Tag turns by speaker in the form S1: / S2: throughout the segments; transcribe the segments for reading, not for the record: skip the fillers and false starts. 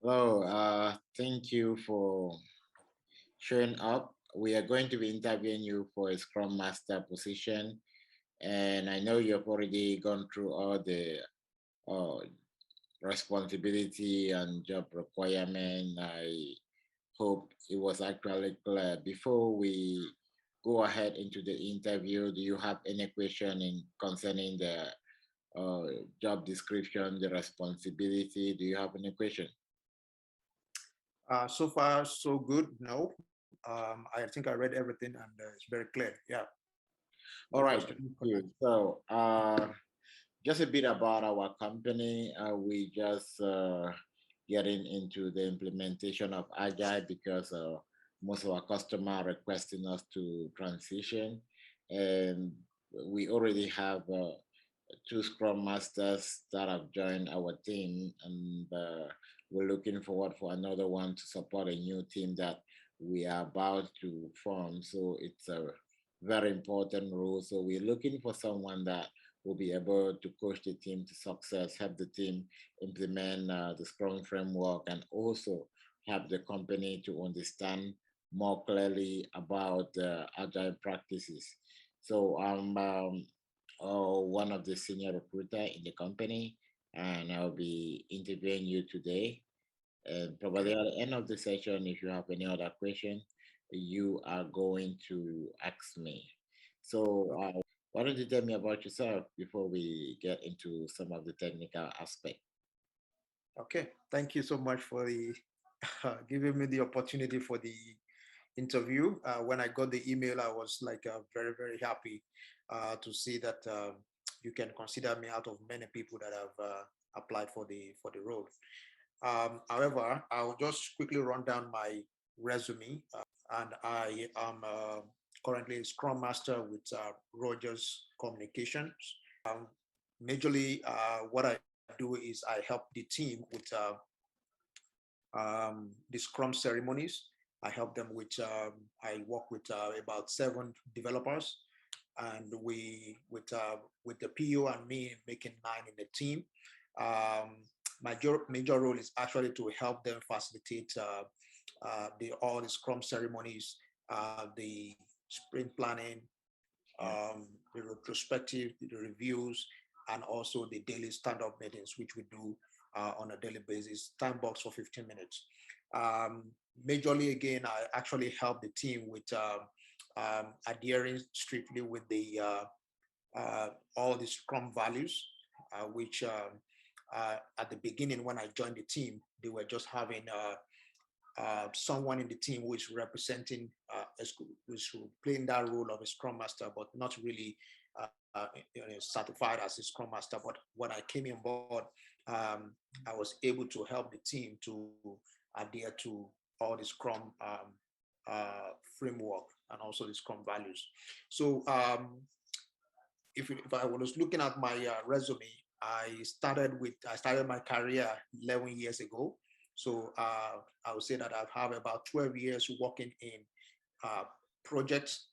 S1: Hello, thank you for showing up. We are going to be interviewing you for a Scrum Master position, and I know you've already gone through all the uh, responsibility and job requirement. I hope it was actually clear. Before we go ahead into the interview, do you have any question concerning the uh, job description, the responsibility? Do you have any question?
S2: So far, so good. No, I think I read everything and it's very clear. Yeah,
S1: All
S2: good
S1: right,
S2: question.
S1: thank you. So, just a bit about our company. We just getting into the implementation of Agile because most of our customers are requesting us to transition, and we already have two Scrum Masters that have joined our team, and we're looking forward for another one to support a new team that we are about to form. So it's a very important role. So we're looking for someone that will be able to coach the team to success, help the team implement the Scrum framework, and also help the company to understand more clearly about agile practices. So one of the senior recruiter in the company, and I'll be interviewing you today. And probably
S2: Okay.
S1: at the end of the session, if you have any other question, you are going to ask me. So,
S2: Okay.
S1: why don't you tell me about yourself before we get into some of the technical aspect?
S2: Okay. Thank you so much for the giving me the opportunity for the interview. When I got the email, I was like very, very happy to see that you can consider me out of many people that have applied for the role. However, I'll just quickly run down my resume, and I am currently a Scrum Master with Rogers Communications. Um, Majorly, what I do is I help the team with the Scrum ceremonies. I help them with. I work with about 7 developers, and with the PO and me making 9 in the team. My major role is actually to help them facilitate all the Scrum ceremonies, the sprint planning,
S1: Yeah.
S2: the retrospective, the reviews, and also the daily stand-up meetings, which we do on a daily basis, time box for 15 minutes. Um, Majorly, again, I actually help the team with adhering strictly with the all the Scrum values, which at the beginning when I joined the team, they were just having someone in the team who is representing, who's playing that role of a Scrum Master, but not really certified as a Scrum Master. But when I came on board, um, I was able to help the team to adhere to all the Scrum framework and also the Scrum values. So if I was looking at my resume, I started my career 11 years ago. So I would say that I've had about 12 years working in uh, projects,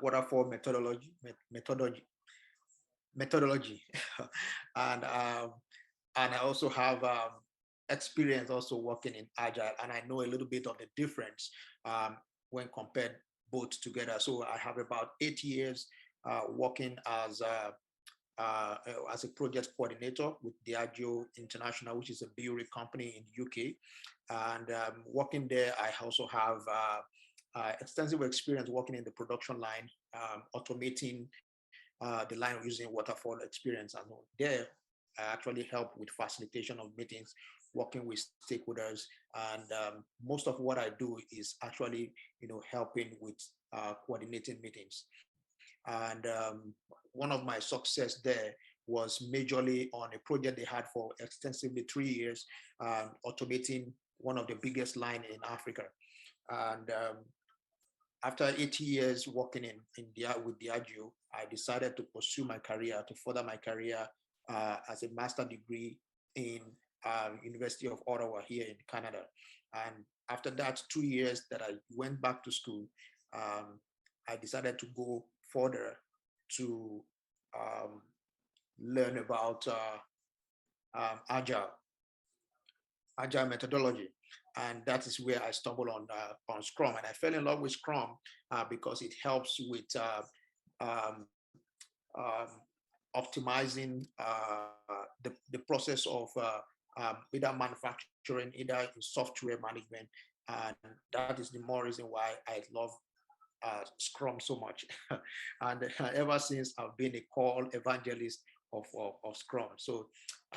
S2: waterfall methodology, and and I also have experience also working in agile, and I know a little bit of the difference when compared both together. So I have about 8 years working as a project coordinator with Diageo International, which is a brewery company in the UK. And working there, I also have extensive experience working in the production line, automating the line using Waterfall experience. And there, I actually help with facilitation of meetings, working with stakeholders, and most of what I do is actually, helping with coordinating meetings. And one of my success there was majorly on a project they had for extensively 3 years, automating one of the biggest line in Africa. And after 80 years working with Diageo, I decided to pursue my career, to further my career as a master degree in University of Ottawa here in Canada. And after that 2 years that I went back to school, um, I decided to go further to um, learn about Agile. agile methodology, and that is where I stumbled on Scrum, and I fell in love with Scrum because it helps with um, um, optimizing the process of either manufacturing, either in software management, and that is the more reason why I love Scrum so much. And ever since I've been a core evangelist of Scrum. So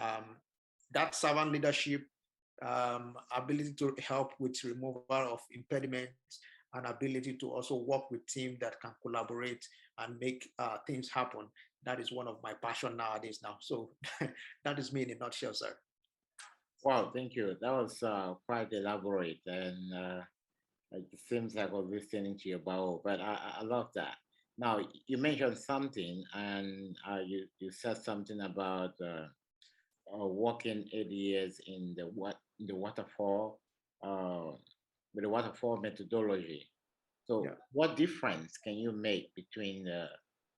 S2: um, that servant leadership, ability to help with removal of impediments, and ability to also work with teams that can collaborate and make things happen. That is one of my passion nowadays now. So that is me in a nutshell, sir.
S1: Wow, thank you. That was quite elaborate, and it seems like I was listening to your bio, but I love that. Now, you mentioned something, and you said something about working 8 years in the waterfall uh, with the waterfall methodology. So,
S2: Yeah.
S1: what difference can you make between the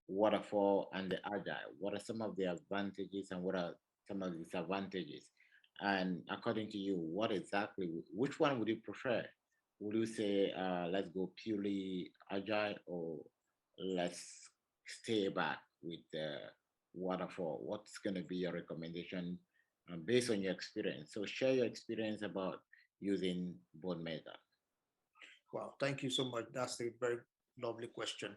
S1: waterfall and the agile? What are some of the advantages and what are some of the disadvantages? And according to you, what exactly, which one would you prefer? Would you say, let's go purely agile or let's stay back with the waterfall? What's going to be your recommendation based on your experience? So, share your experience about using both methods.
S2: Wow, thank you so much. That's a very lovely question.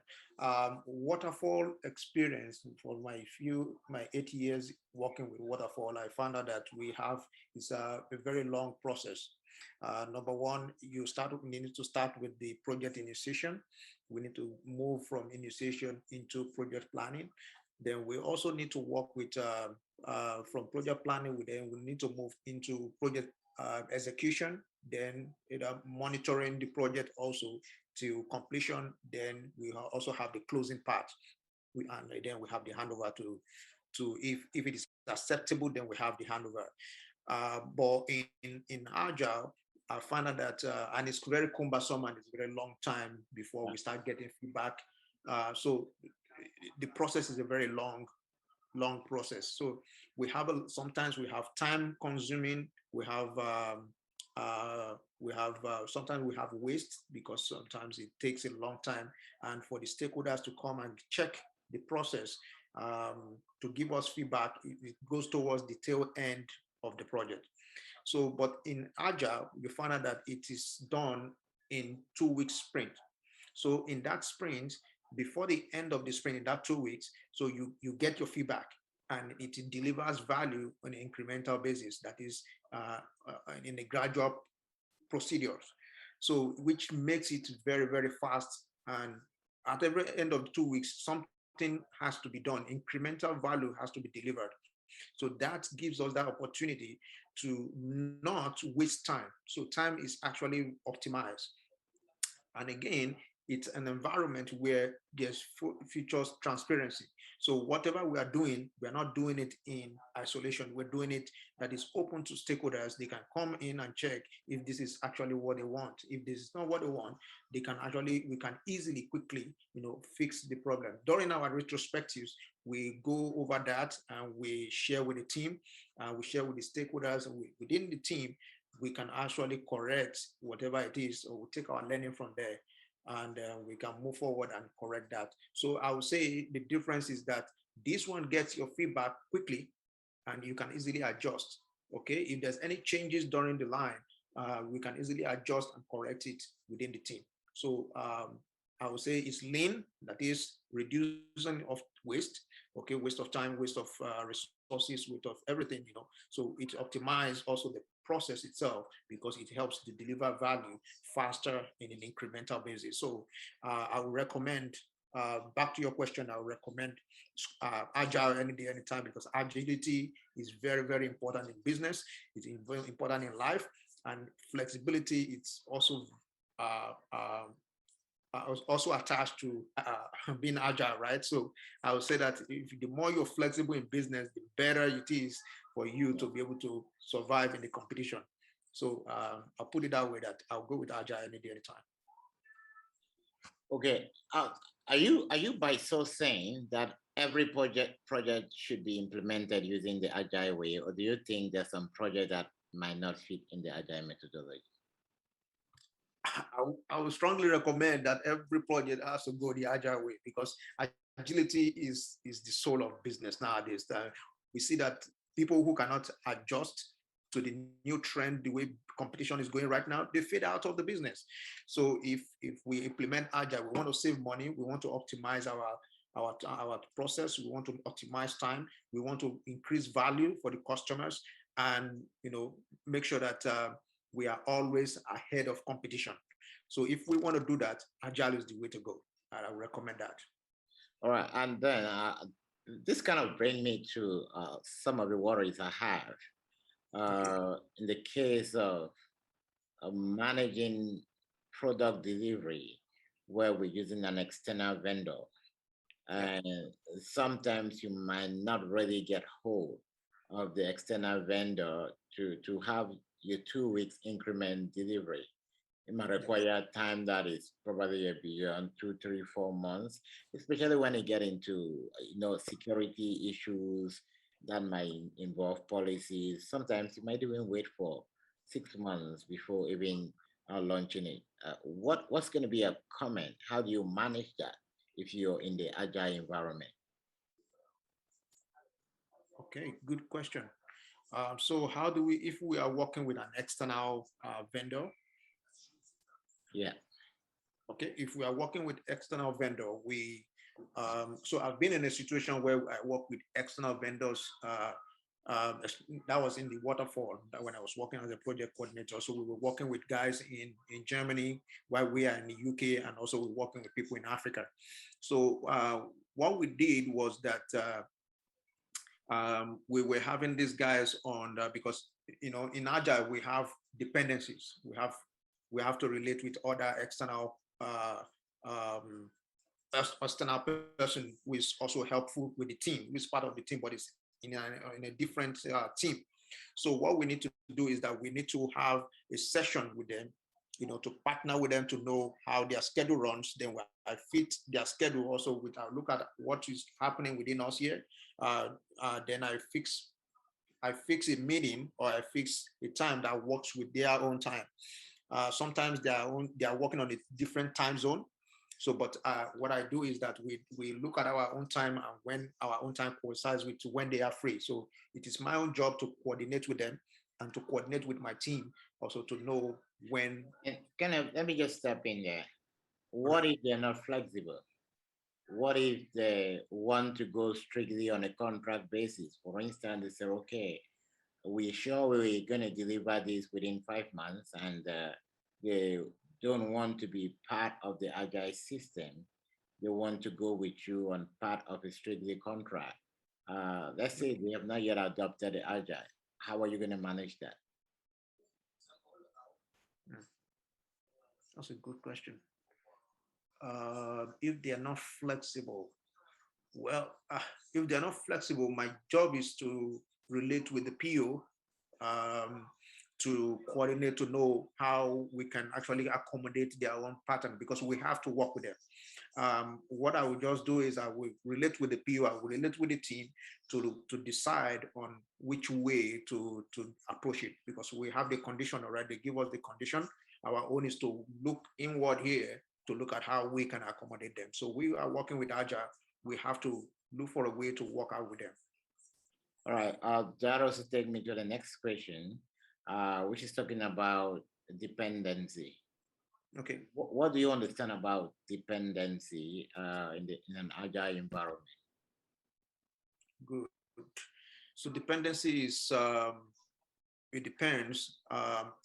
S2: Waterfall experience for my 8 years working with Waterfall, I found out that we have is a very long process. Number one, we need to start with the project initiation. We need to move from initiation into project planning. Then we also need to work with from project planning. We need to move into project execution, then monitoring the project also to completion. Then we also have the closing part, and then we have the handover to if it is acceptable, then we have the handover. But in Agile, I found out that and it's very cumbersome and it's a very long time before we start getting feedback. So the process is a very long process. So sometimes we have time consuming. We have sometimes we have waste because sometimes it takes a long time, and for the stakeholders to come and check the process to give us feedback, it goes towards the tail end of the project. So, but in Agile, you find out that it is done in 2 week sprint. So in that sprint, before the end of the sprint, in that 2 weeks, so you get your feedback and it delivers value on an incremental basis. That is in a gradual procedures. So which makes it very fast. And at every end of 2 weeks, something has to be done. Incremental value has to be delivered. So that gives us that opportunity to not waste time. So time is actually optimized. And again, it's an environment where there's features transparency. So whatever we are doing, we are not doing it in isolation. We're doing it that is open to stakeholders. They can come in and check if this is actually what they want. If this is not what they want, we can easily, quickly, fix the problem. During our retrospectives, we go over that and we share with the team, we share with the stakeholders, and within the team, we can actually correct whatever it is, or we take our learning from there, and we can move forward and correct that. So I would say the difference is that this one gets your feedback quickly and you can easily adjust. Okay, if there's any changes during the line, we can easily adjust and correct it within the team. So I would say it's lean, that is reducing of waste, okay, waste of time, waste of resources, waste of everything, So it optimizes also the process itself because it helps to deliver value faster in an incremental basis. So I would recommend, back to your question, I would recommend agile any day, anytime, because agility is very important in business. It's very important in life, and flexibility. It's uh, uh, also attached to being agile, right? So I would say that the more you're flexible in business, the better it is for you to be able to survive in the competition. So I'll put it that way, that I'll go with agile any day, anytime.
S1: Okay. Are you by so saying that every project should be implemented using the agile way, or do you think there's some project that might not fit in the agile methodology?
S2: I would strongly recommend that every project has to go the agile way, because agility is the soul of business nowadays. We see that people who cannot adjust to the new trend, the way competition is going right now, they fade out of the business. So if we implement agile, we want to save money, we want to optimize our process, we want to optimize time, we want to increase value for the customers, and make sure that we are always ahead of competition. So if we want to do that, agile is the way to go, and I would recommend that.
S1: All right, and then this kind of bring me to some of the worries I have
S2: Okay.
S1: in the case of managing product delivery, where we're using an external vendor,
S2: Yeah.
S1: and sometimes you might not really get hold of the external vendor to have your 2 weeks increment delivery. It might
S2: Yeah.
S1: require time that is probably beyond 2, 3, 4 months, especially when you get into security issues that might involve policies. Sometimes you might even wait for 6 months before even launching it. What's going to be a comment? How do you manage that if you're in the agile environment?
S2: Okay. Good question. So how do we, if we are working with an external vendor,
S1: Yeah.
S2: okay, if we are working with external vendor, so I've been in a situation where I work with external vendors. That was in the Waterfall, that when I was working as a project coordinator. So we were working with guys in Germany while we are in the UK, and also we're working with people in Africa. So what we did was that we were having these guys on, because in Agile we have dependencies. We have to relate with other external um, external person who is also helpful with the team, who is part of the team, but is in a different team. So what we need to do is that we need to have a session with them, to partner with them, to know how their schedule runs. Then I fit their schedule also with, I look at what is happening within us here. Then I fix a meeting, or I fix a time that works with their own time. Sometimes they are working on a different time zone. So, but what I do is that we look at our own time, and when our own time coincides with when they are free. So it is my own job to coordinate with them, and to coordinate with my team also, to know when.
S1: And kind of, let me just step in there.
S2: All right.
S1: What if they're not flexible? What if they want to go strictly on a contract basis? For instance, they say, okay, we're sure we're going to deliver this within 5 months, and they don't want to be part of the agile system. They want to go with you on part of a strictly contract. Let's say they have not yet adopted the agile. How are you going to manage that?
S2: Mm, that's a good question. If they are not flexible, well, if they're not flexible, my job is to relate with the PO, um, to coordinate, to know how we can actually accommodate their own pattern, because we have to work with them. What I will just do is I will relate with the PO, I will relate with the team to decide on which way to approach it, because we have the condition already. They give us the condition. Our own is to look inward here, to look at how we can accommodate them. So we are working with Agile. We have to look for a way to work out with them.
S1: All right. That also take me to the next question, which is talking about dependency.
S2: Okay,
S1: What do you understand about dependency in an agile environment?
S2: good. So dependency is, it depends.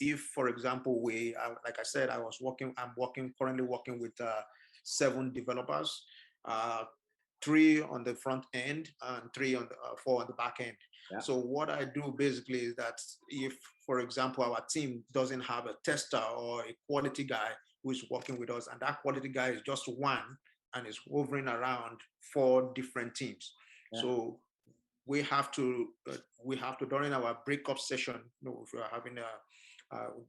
S2: If, for example, like I said, I'm currently working with 7 developers, uh, 3 on the front end and 4 on the back end.
S1: Yeah.
S2: So what I do basically is that, if, for example, our team doesn't have a tester or a quality guy who is working with us, and that quality guy is just one and is hovering around 4 different teams.
S1: Yeah.
S2: So we have to during our breakup session, if we are having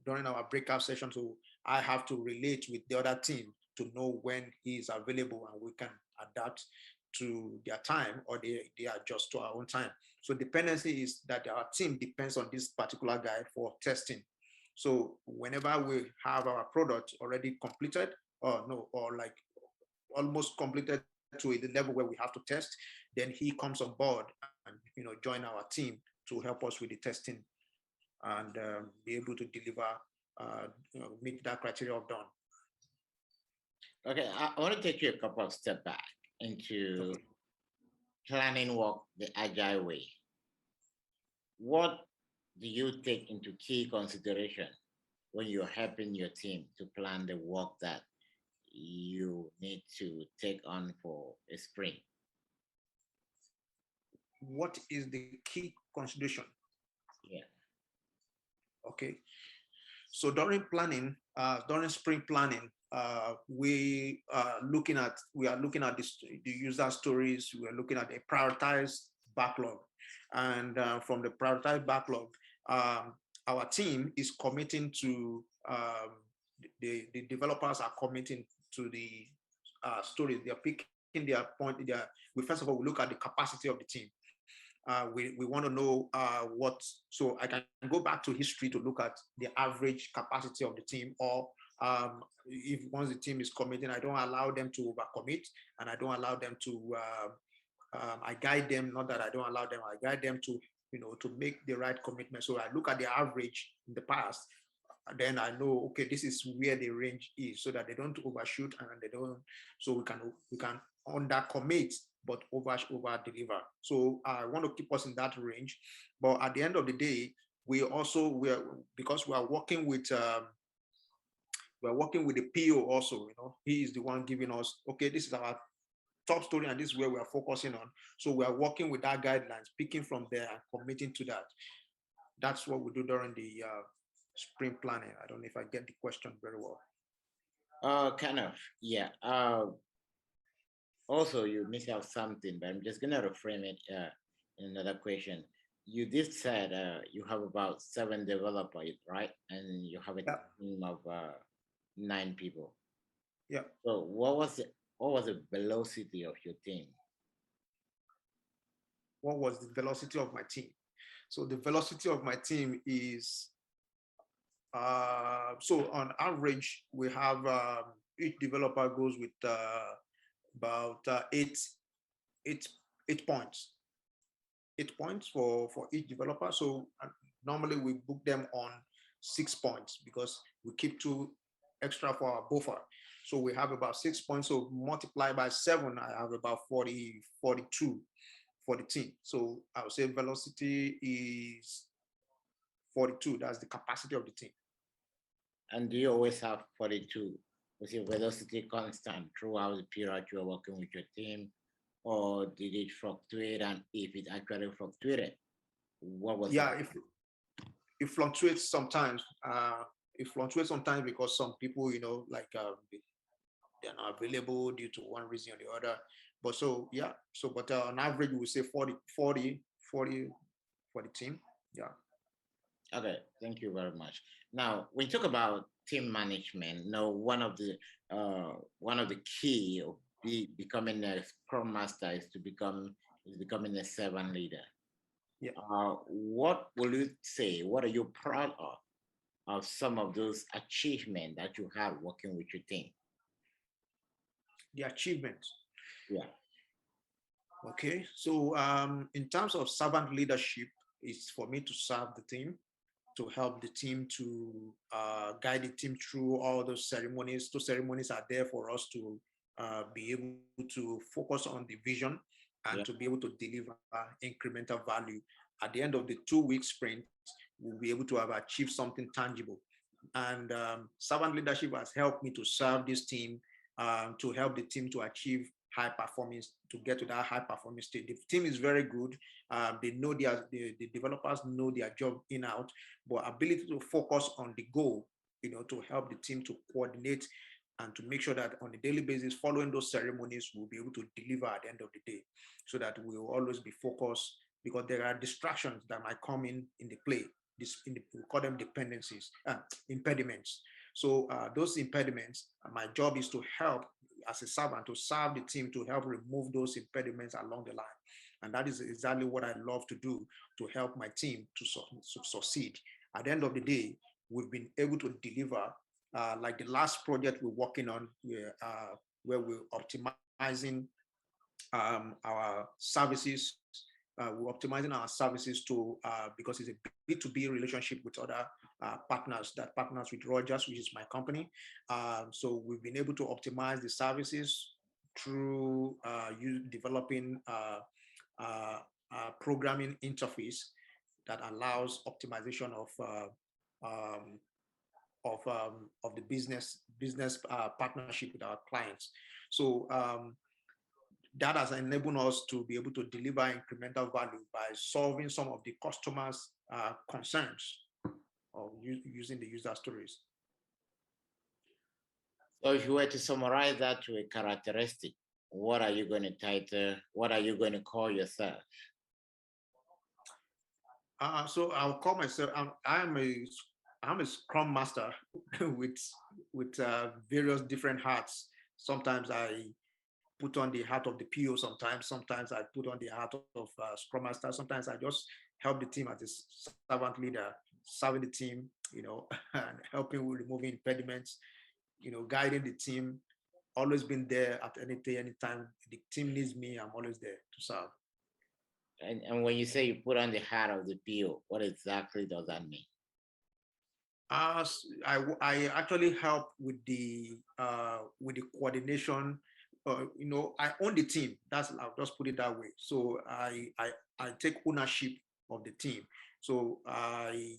S2: during our breakup session, so I have to relate with the other team to know when he is available, and we can adapt to their time, or they adjust to our own time. So dependency is that our team depends on this particular guy for testing. So whenever we have our product already completed, or no, or like almost completed to the level where we have to test, then he comes on board and join our team to help us with the testing and be able to deliver, meet that criteria of done.
S1: Okay, I want to take you a couple of steps back into
S2: Okay.
S1: planning work the agile way. What do you take into key consideration when you're helping your team to plan the work that you need to take on for a sprint?
S2: What is the key consideration?
S1: Yeah.
S2: Okay. So during planning, during sprint planning, we are looking at the user stories. We are looking at a prioritized backlog, and from the prioritized backlog, um, our team is committing to the developers are committing to the stories. They are picking their point. We first of all we look at the capacity of the team. We want to know what, so I can go back to history to look at the average capacity of the team, or if once the team is committing, I don't allow them to overcommit, and I don't allow them to, I guide them, not that I don't allow them, I guide them to, to make the right commitment. So I look at the average in the past, and then I know, okay, this is where the range is, so that they don't overshoot and they don't, so we can under commit but over deliver. So I want to keep us in that range. But at the end of the day, we're because we're working with the PO also. He is the one giving us, okay, this is our top story and this is where we are focusing on. So we are working with that guidelines, picking from there and committing to that. That's what we do during the sprint planning. I don't know if I get the question very well.
S1: Kind of, yeah. Also, you miss out something, but I'm just gonna reframe it in another question. You did said you have about 7 developers, right? And you have a
S2: Yeah,
S1: team of 9 people.
S2: yeah.
S1: So what was the velocity of your team?
S2: What was the velocity of my team? So the velocity of my team is, so on average, we have each developer goes with about eight, 8 points, 8 points for each developer. So normally we book them on 6 points because we keep 2 extra for our buffer. So we have about 6 points. So multiply by 7, I have about 40, 42 for the team. So I would say velocity is 42. That's the capacity of the team.
S1: And do you always have 42? Was your velocity constant throughout the period you were working with your team? Or did it fluctuate? And if it actually fluctuated, what was
S2: Yeah,
S1: that?
S2: if it fluctuates sometimes. It fluctuates sometimes because some people, like they're not available due to one reason or the other. But so yeah, so but on average we say 40, 40, 40 for the team. Yeah.
S1: Okay, thank you very much. Now, when you talk about team management, now one of the key of becoming a scrum master is becoming a servant leader.
S2: Yeah.
S1: What will you say? What are you proud of some of those achievements that you have working with your team?
S2: The achievements.
S1: Yeah.
S2: Okay. So in terms of servant leadership, it's for me to serve the team, to help the team, to guide the team through all those ceremonies. Those ceremonies are there for us to be able to focus on the vision and to
S1: Yeah.
S2: be able to deliver incremental value. At the end of the 2 week sprint, we'll be able to have achieved something tangible. And servant leadership has helped me to serve this team, to help the team to achieve high performance, to get to that high performance state. The team is very good. They know the developers know their job in out, but ability to focus on the goal, to help the team to coordinate and to make sure that on a daily basis, following those ceremonies, we'll be able to deliver at the end of the day, so that we will always be focused, because there are distractions that might come in the play. We call them dependencies, impediments. So those impediments, my job is to help. as a servant, to serve the team, to help remove those impediments along the line. And that is exactly what I love to do, to help my team to succeed. At the end of the day, we've been able to deliver, like the last project we're working on, where we're optimizing our services. We're optimizing our services to because it's a B2B relationship with other partners that partners with Rogers, which is my company. So we've been able to optimize the services through developing programming interface that allows optimization um, of the business partnership with our clients. So that has enabled us to be able to deliver incremental value by solving some of the customers' concerns of using the user stories.
S1: So if you were to summarize that to a characteristic, what are you going to title? What are you going to call yourself?
S2: So I'll call myself. I'm a Scrum Master with various different hats. Sometimes I put on the hat of the PO. Sometimes I put on the hat of Scrum Master. Sometimes I just help the team as a servant leader, serving the team, and helping with removing impediments, guiding the team. Always been there at any day, anytime the team needs me. I'm always there to serve.
S1: And when you say you put on the hat of the PO, what exactly does that mean?
S2: I actually help with the coordination. I own the team. I'll just put it that way. So I take ownership of the team. So I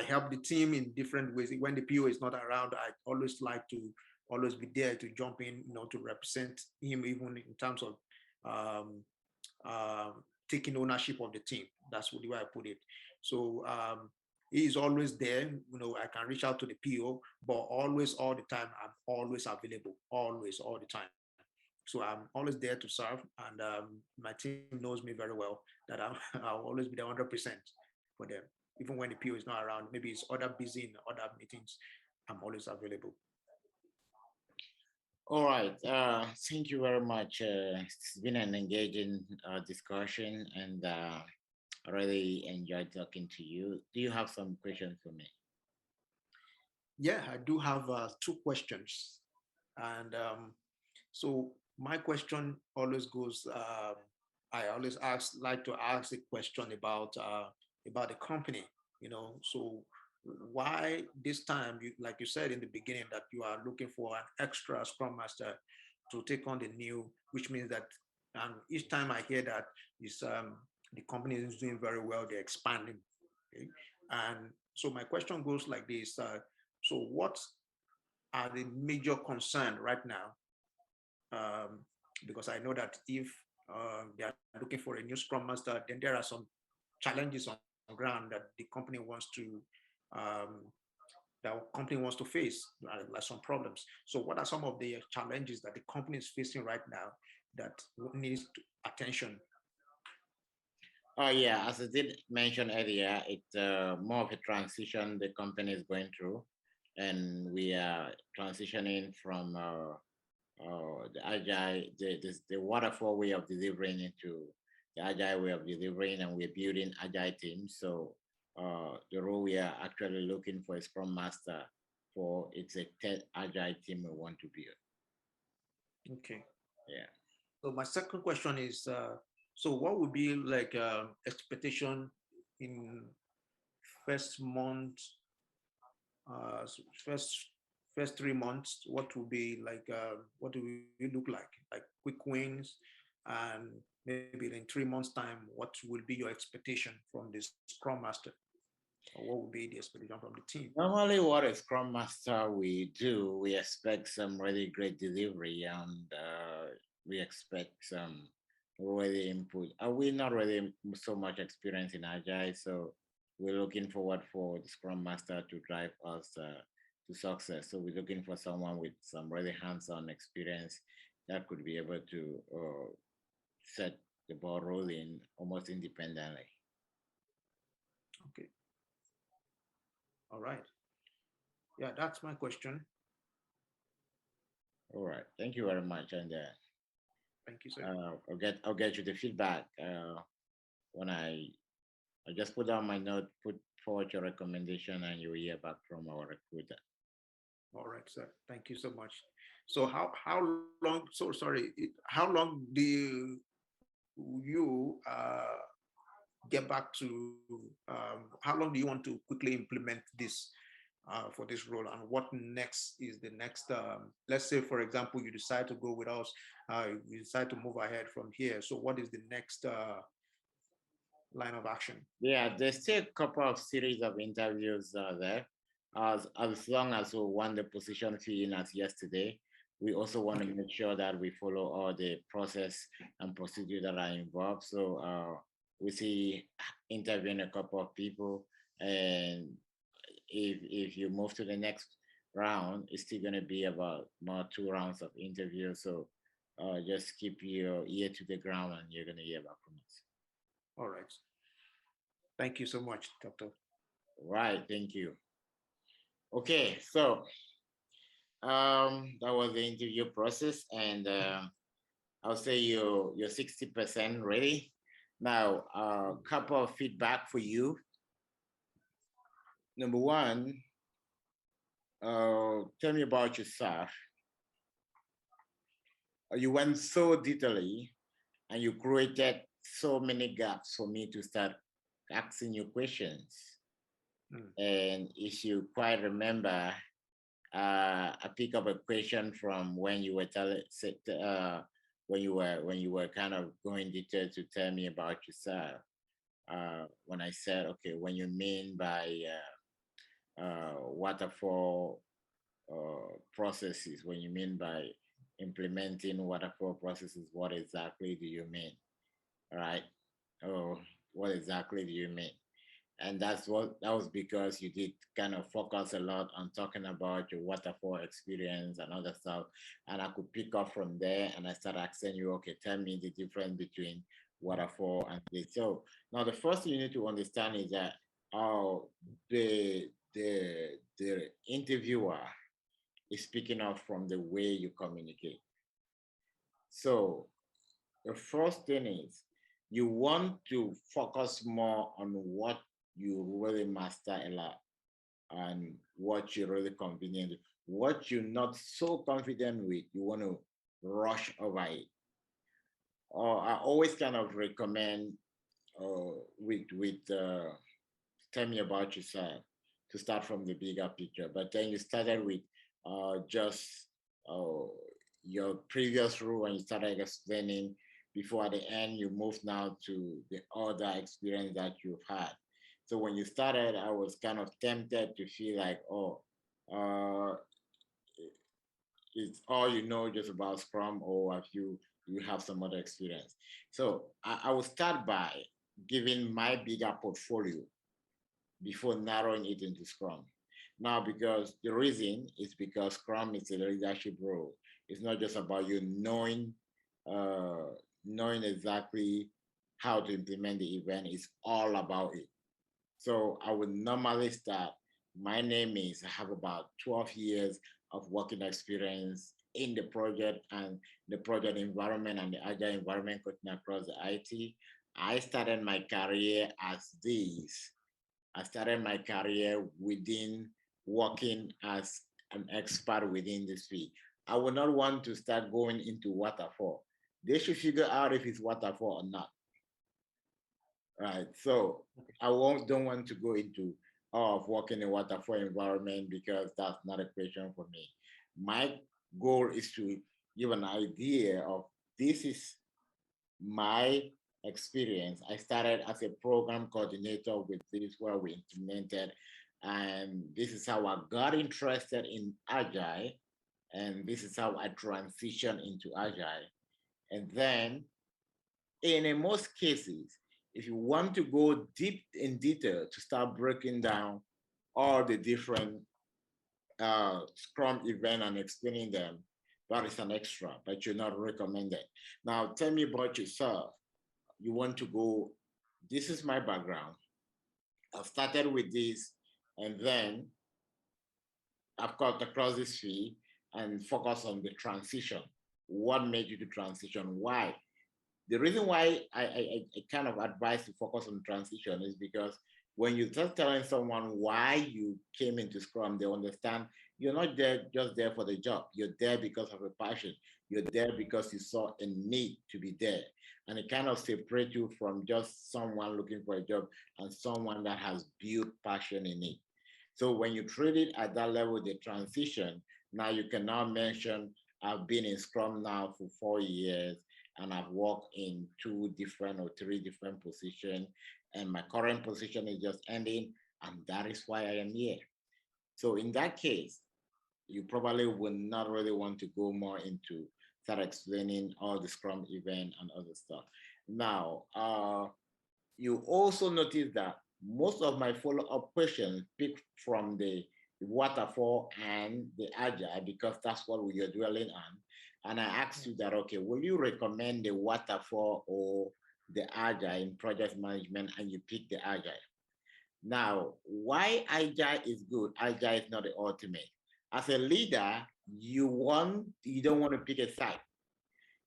S2: help the team in different ways. When the PO is not around, I always like to always be there to jump in, to represent him, even in terms of um, taking ownership of the team. That's the way I put it. So he is always there. I can reach out to the PO, but always, all the time, I'm always available, always, all the time. So I'm always there to serve, and my team knows me very well that I'll always be there 100% for them. Even when the PO is not around, maybe it's other busy in other meetings, I'm always available.
S1: All right. Thank you very much. It's been an engaging discussion, and I really enjoyed talking to you. Do you have some questions for me?
S2: Yeah, I do have two questions. And so my question always goes, I always like to ask a question about the company, so why this time, like you said in the beginning, that you are looking for an extra Scrum Master to take on the new, which means that, and each time I hear that, is the company is doing very well, they're expanding. Okay? And so my question goes like this. So what are the major concern right now? Because I know that if they are looking for a new Scrum Master, then there are some challenges on ground that the company wants to um, face, like some problems. So what are some of the challenges that the company is facing right now that needs attention?
S1: Oh, yeah. As I did mention earlier, it's more of a transition the company is going through, and we are transitioning from the agile, the waterfall way of delivering into the agile way of delivering, and we're building agile teams. So the role we are actually looking for a scrum master for, it's a agile team we want to build.
S2: Okay.
S1: Yeah.
S2: So my second question is, so what would be like expectation in first month, first 3 months? What will be like? What do we look like quick wins, and maybe in 3 months' time, what will be your expectation from the Scrum Master, or what will be the expectation from the team?
S1: Normally, what a scrum master we do, we expect some really great delivery, and we expect some really input. We're not really so much experience in agile, so we're looking forward for the scrum master to drive us to success. So we're looking for someone with some really hands-on experience that could be able to set the ball rolling almost independently.
S2: Okay. All right. Yeah, that's my question.
S1: All right. Thank you very much. And
S2: Thank you, sir.
S1: I'll get you the feedback when I just put down my note, put forward your recommendation, and you'll hear back from our recruiter.
S2: All right, sir. Thank you so much. So how long? So sorry. How long do you get back to? How long do you want to quickly implement this for this role? And what next is the next? Let's say, for example, you decide to go with us. You decide to move ahead from here. So what is the next line of action?
S1: Yeah, there's still a couple of series of interviews there. As long as we won the position filling as yesterday, we also want to
S2: Okay.
S1: make sure that we follow all the process and procedure that are involved. So we see interviewing a couple of people, and if you move to the next round, it's still going to be about more 2 rounds of interviews. So just keep your ear to the ground, and you're going to hear back from us.
S2: All right. Thank you so much, Doctor.
S1: Right. Thank you. Okay, so that was the interview process, and I'll say you're 60% ready. Now, a couple of feedback for you. Number one, tell me about yourself. You went so detailedly, and you created so many gaps for me to start asking you questions.
S2: Mm.
S1: And if you quite remember, I pick up a question from when you were when you were kind of going detail to tell me about yourself. When I said, okay, when you mean by waterfall processes, when you mean by implementing waterfall processes, what exactly do you mean? All right. Oh, what exactly do you mean? And that was because you did kind of focus a lot on talking about your waterfall experience and other stuff, and I could pick up from there, and I started asking you, okay, tell me the difference between waterfall and this. So now the first thing you need to understand is that oh, the interviewer is picking up from the way you communicate. So the first thing is you want to focus more on what you really master a lot and what you're really confident with. What you're not so confident with, you want to rush over it. Or I always kind of recommend with tell me about yourself to start from the bigger picture. But then you started with just uh, your previous role and you started explaining before at the end you moved now to the other experience that you've had. So when you started, I was kind of tempted to feel like, oh, uh, it's all you know just about Scrum, or if you have some other experience. So I will start by giving my bigger portfolio before narrowing it into Scrum. Now, because the reason is because Scrum is a leadership role. It's not just about you uh, knowing exactly how to implement the event. It's all about it. So I would normally start. My name is, I have about 12 years of working experience in the project and the project environment and the agile environment cutting across the IT. I started my career as this. I started my career within working as an expert within this field. I would not want to start going into waterfall. They should figure out if it's waterfall or not. Right. So don't want to go into of working in waterfall environment because that's not a question for me. My goal is to give an idea of this is my experience. I started as a program coordinator with this where we implemented, and this is how I got interested in Agile, and this is how I transitioned into Agile. And then in most cases, if you want to go deep in detail to start breaking down all the different Scrum event and explaining them, that is an extra, but you're not recommended. Now, tell me about yourself. You want to go, this is my background. I've started with this, and then I've got across this field, and focus on the transition. What made you to transition? Why? The reason why I kind of advise to focus on transition is because when you start telling someone why you came into Scrum, they understand you're not there just there for the job. You're there because of a passion. You're there because you saw a need to be there. And it kind of separates you from just someone looking for a job and someone that has built passion in it. So when you treat it at that level, the transition, now you can now mention, I've been in Scrum now for 4 years and I've worked in 2 different or 3 different positions, and my current position is just ending, and that is why I am here. So in that case, you probably would not really want to go more into start explaining all the Scrum event and other stuff. Now, you also notice that most of my follow-up questions pick from the waterfall and the agile because that's what we are dwelling on. And I asked you that, okay, will you recommend the waterfall or the agile in project management? And you pick the agile. Now, why agile is good? Agile is not the ultimate. As a leader, you don't want to pick a side.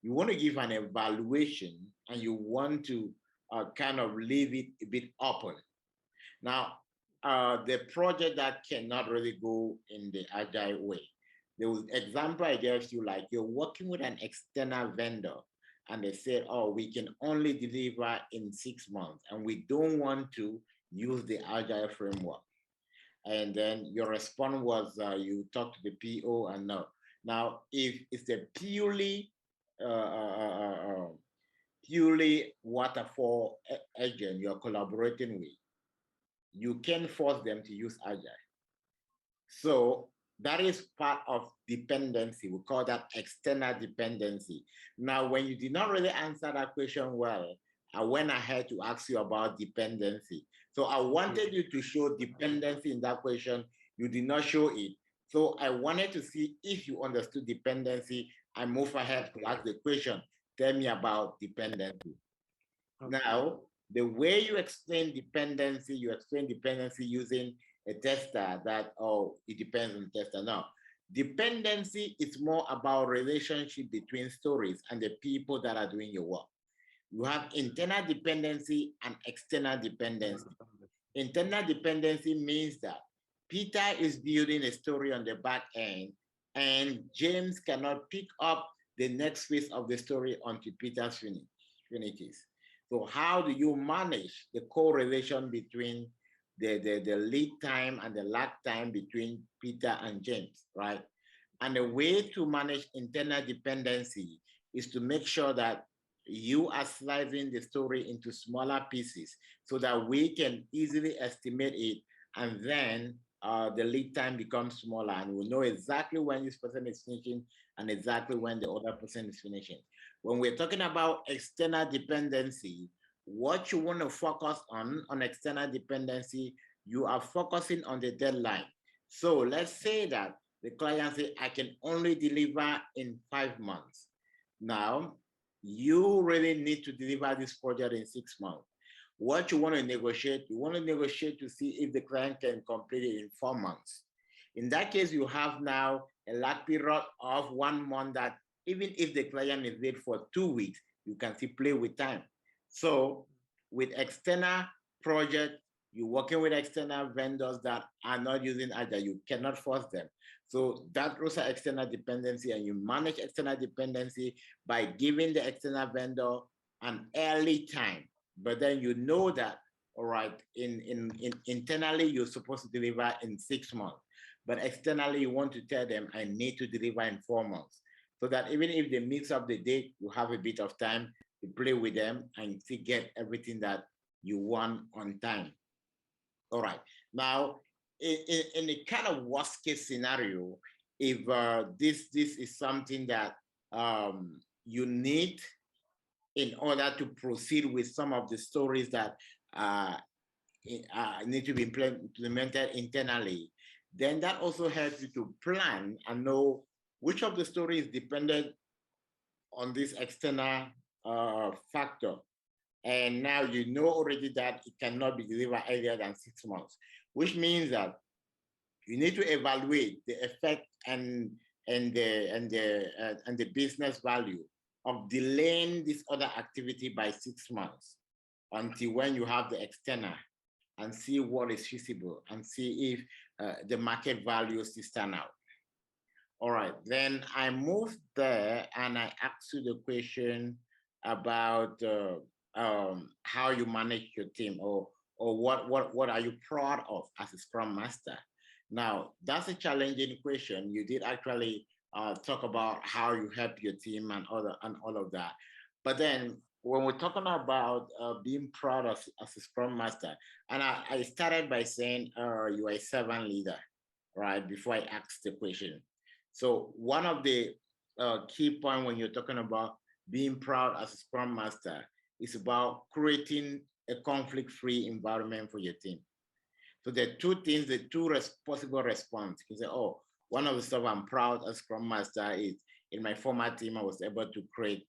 S1: You want to give an evaluation and you want to kind of leave it a bit open. Now, the project that cannot really go in the agile way. The example I gave you, like you're working with an external vendor and they said, oh, we can only deliver in 6 months and we don't want to use the agile framework. And then your response was you talked to the PO and no. Now, if it's a uh, uh, uh, uh, purely waterfall agent you're collaborating with, you can force them to use agile. So that is part of dependency. We call that external dependency. Now, when you did not really answer that question well, I went ahead to ask you about dependency. So I wanted you to show dependency in that question. You did not show it. So I wanted to see if you understood dependency. I move ahead to ask the question. Tell me about dependency. Okay. Now, the way you explain dependency using a tester that, oh, it depends on the tester. Now, dependency is more about relationship between stories and the people that are doing your work. You have internal dependency and external dependency. Internal dependency means that Peter is building a story on the back end and James cannot pick up the next phase of the story until Peter's finishes. So how do you manage the correlation between the lead time and the lag time between Peter and James, right? And the way to manage internal dependency is to make sure that you are slicing the story into smaller pieces so that we can easily estimate it, and then the lead time becomes smaller and we'll know exactly when this person is finishing and exactly when the other person is finishing. When we're talking about external dependency, what you want to focus on external dependency, you are focusing on the deadline. So let's say that the client says, I can only deliver in 5 months. Now, you really need to deliver this project in 6 months. What you want to negotiate, to see if the client can complete it in 4 months. In that case, you have now a lag period of 1 month that even if the client is late for 2 weeks, you can still play with time. So with external project, you're working with external vendors that are not using Agile, you cannot force them. So that also external dependency, and you manage external dependency by giving the external vendor an early time. But then you know that, all right, internally, you're supposed to deliver in 6 months. But externally, you want to tell them, I need to deliver in 4 months. So that even if they mix up the date, you have a bit of time to play with them and to get everything that you want on time. All right. Now, in a kind of worst case scenario, if this is something that you need in order to proceed with some of the stories that need to be implemented internally, then that also helps you to plan and know which of the stories depended on this external factor. And now you know already that it cannot be delivered earlier than 6 months, which means that you need to evaluate the effect and and the business value of delaying this other activity by 6 months until when you have the external and see what is feasible and see if the market values to stand out. All right, then I moved there and I asked you the question about how you manage your team, or what are you proud of as a Scrum Master. Now that's a challenging question. You did actually talk about how you help your team and all of that, but then when we're talking about being proud of as a Scrum Master, and I started by saying you are a servant leader, right? Before I asked the question, so one of the key point when you're talking about being proud as a Scrum Master is about creating a conflict-free environment for your team. So there are two things, the two possible response. You say, oh, one of the stuff I'm proud as Scrum Master is in my former team, I was able to create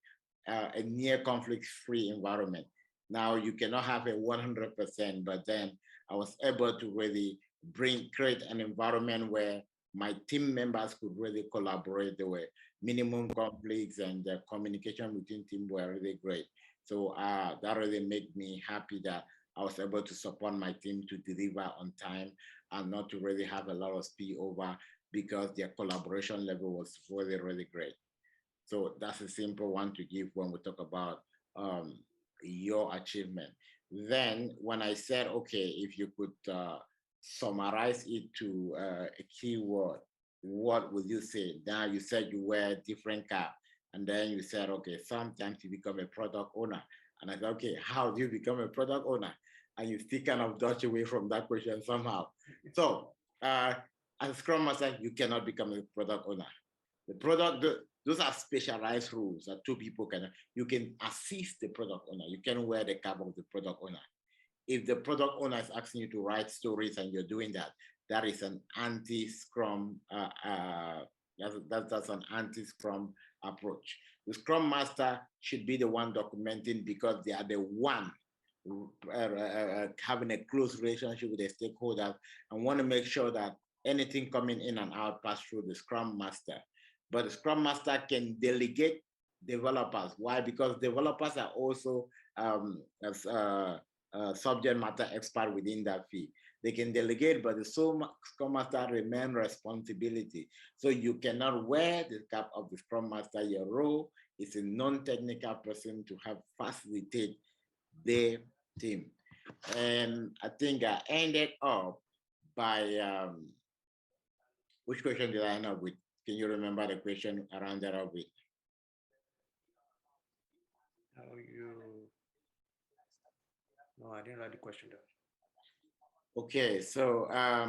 S1: a near conflict-free environment. Now you cannot have a 100%, but then I was able to really create an environment where my team members could really collaborate. There were minimum conflicts and the communication between team were really great. So that really made me happy that I was able to support my team to deliver on time and not to really have a lot of spillover because their collaboration level was really, really great. So that's a simple one to give when we talk about your achievement. Then when I said, okay, if you could summarize it to a keyword, what would you say? Now you said you wear different cap, and then you said, okay, sometimes you become a product owner. And I said, okay, how do you become a product owner? And you still kind of dodge away from that question somehow. So as a Scrum Master, you cannot become a product owner. The product, those are specialized rules that two people can, you can assist the product owner. You can wear the cap of the product owner. If the product owner is asking you to write stories and you're doing that, that is an anti-Scrum, that's an anti-Scrum approach. The Scrum Master should be the one documenting because they are the one having a close relationship with the stakeholders and want to make sure that anything coming in and out pass through the Scrum Master. But the Scrum Master can delegate developers. Why? Because developers are also as, subject matter expert within that field. They can delegate, but the Scrum Master remain responsibility. So you cannot wear the cap of the Scrum Master. Your role is a non-technical person to have facilitate their team. And I think I ended up by which question did I end up with? Can you remember the question around that up with?
S2: How you? No, I didn't write the question down.
S1: Okay, so I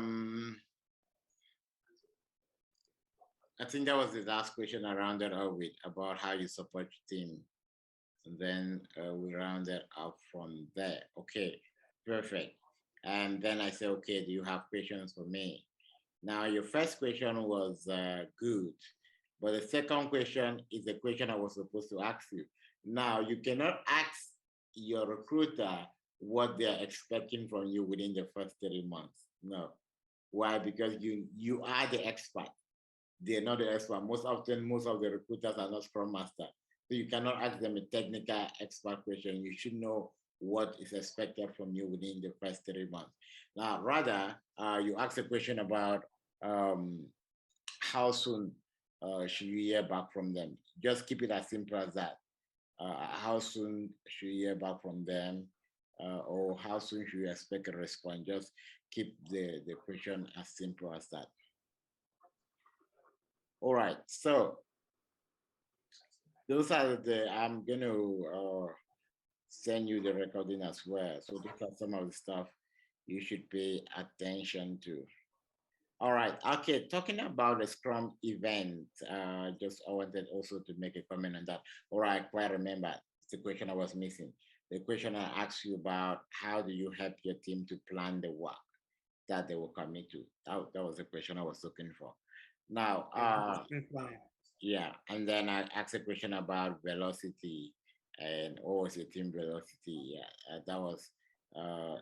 S1: think that was the last question I rounded up with about how you support your team. And then we rounded up from there. Okay, perfect. And then I said, okay, do you have questions for me? Now, your first question was good, but the second question is the question I was supposed to ask you. Now, you cannot ask your recruiter what they're expecting from you within the first 3 months. No. Why? Because you are the expert. They're not the expert. Most often, most of the recruiters are not Scrum Master. So you cannot ask them a technical expert question. You should know what is expected from you within the first 3 months. Now, rather, you ask a question about how soon should you hear back from them. Just keep it as simple as that. How soon should you hear back from them? Or how soon should you expect a response? Just keep the question as simple as that. All right, so those are I'm going to send you the recording as well. So those are some of the stuff you should pay attention to. All right, okay, talking about the Scrum event, just I wanted also to make a comment on that. All right, quite remember, it's the question I was missing. The question I asked you about how do you help your team to plan the work that they will commit to? That was the question I was looking for. Now, yeah, and then I asked a question about velocity and what was your team velocity? Yeah, that was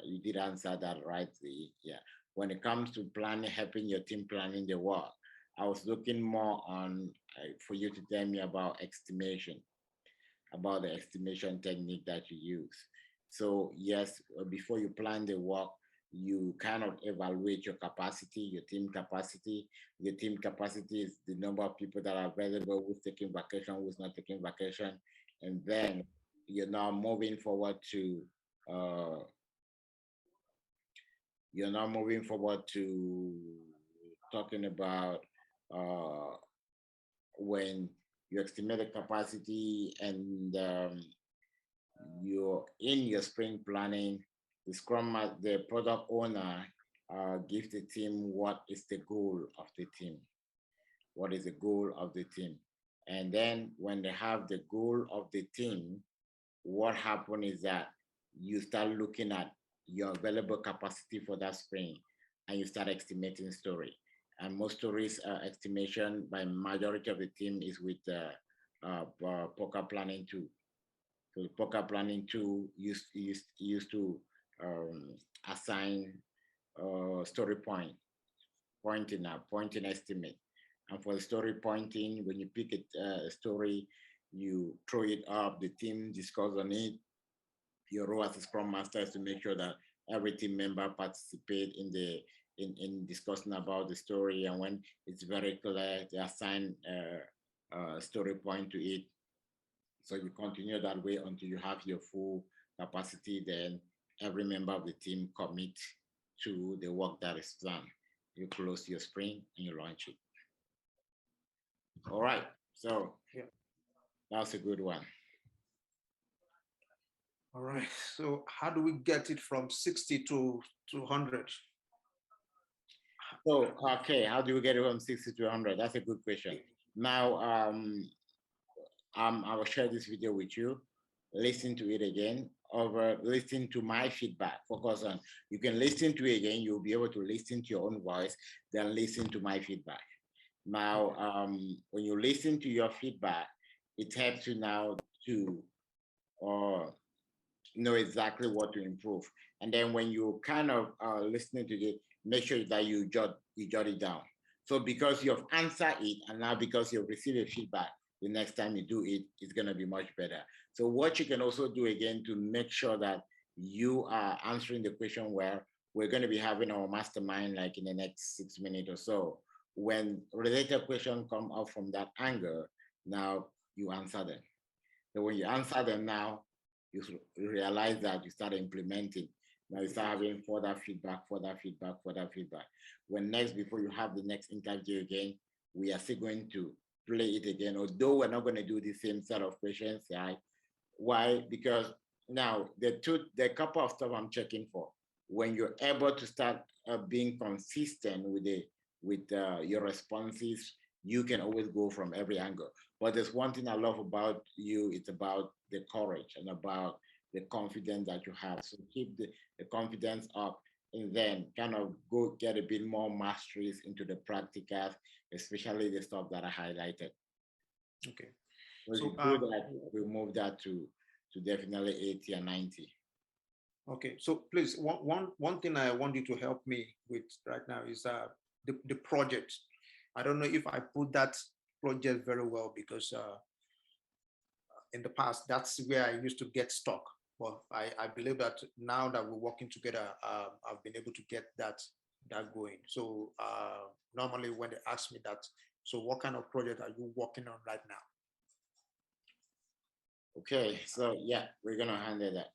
S1: you did answer that rightly. Yeah, when it comes to planning, helping your team planning the work, I was looking more on for you to tell me about estimation, about the estimation technique that you use. So yes, before you plan the work, you kind of evaluate your capacity, your team capacity. Your team capacity is the number of people that are available, who's taking vacation, who's not taking vacation, and then you're now moving forward to uh, talking about uh, when you estimate the capacity and you're in your sprint planning, the product owner gives the team what is the goal of the team. What is the goal of the team? And then when they have the goal of the team, what happens is that you start looking at your available capacity for that sprint and you start estimating story. And most stories estimation by majority of the team is with poker planning tool. So the poker planning tool used to um, assign story pointing estimate. And for the story pointing, when you pick a story, you throw it up, the team discuss on it. Your role as a scrum master is to make sure that every team member participate in discussing about the story. And when it's very clear, they assign a story point to it. So you continue that way until you have your full capacity. Then every member of the team commit to the work that is planned. You close your sprint and you launch it. All right. So
S2: Yeah.
S1: that's a good one.
S2: All right. So how do we get it from 60 to 100?
S1: So, okay, how do we get it from 60 to 100? That's a good question. Now, I will share this video with you. Listen to it again. Over listen to my feedback. Focus on. You can listen to it again. You'll be able to listen to your own voice. Then listen to my feedback. Now, when you listen to your feedback, it helps you now to uh, know exactly what to improve. And then when you kind of listening to it, make sure that you jot it down. So because you've answered it, and now because you've received a feedback, the next time you do it, it's going to be much better. So what you can also do again to make sure that you are answering the question where we're going to be having our mastermind like in the next 6 minutes or so. When related questions come up from that angle, now you answer them. So when you answer them now, you realize that you start implementing. Now you start having further feedback, further feedback, further feedback. When next, before you have the next interview again, we are still going to play it again, although we're not going to do the same set of questions, right? Why? Because now the couple of stuff I'm checking for. When you're able to start being consistent with your responses, you can always go from every angle. But there's one thing I love about you, it's about the courage and about the confidence that you have. So keep the confidence up and then kind of go get a bit more masteries into the practicals, especially the stuff that I highlighted.
S2: Okay.
S1: So if
S2: So
S1: you do that, we'll move that to definitely 80 and 90.
S2: okay. So please, one thing I want you to help me with right now is the project. I don't know if I put that project very well because in the past that's where I used to get stuck. Well, I believe that now that we're working together, I've been able to get that going. So normally when they ask me that, so what kind of project are you working on right now?
S1: Okay, so yeah, we're gonna handle that.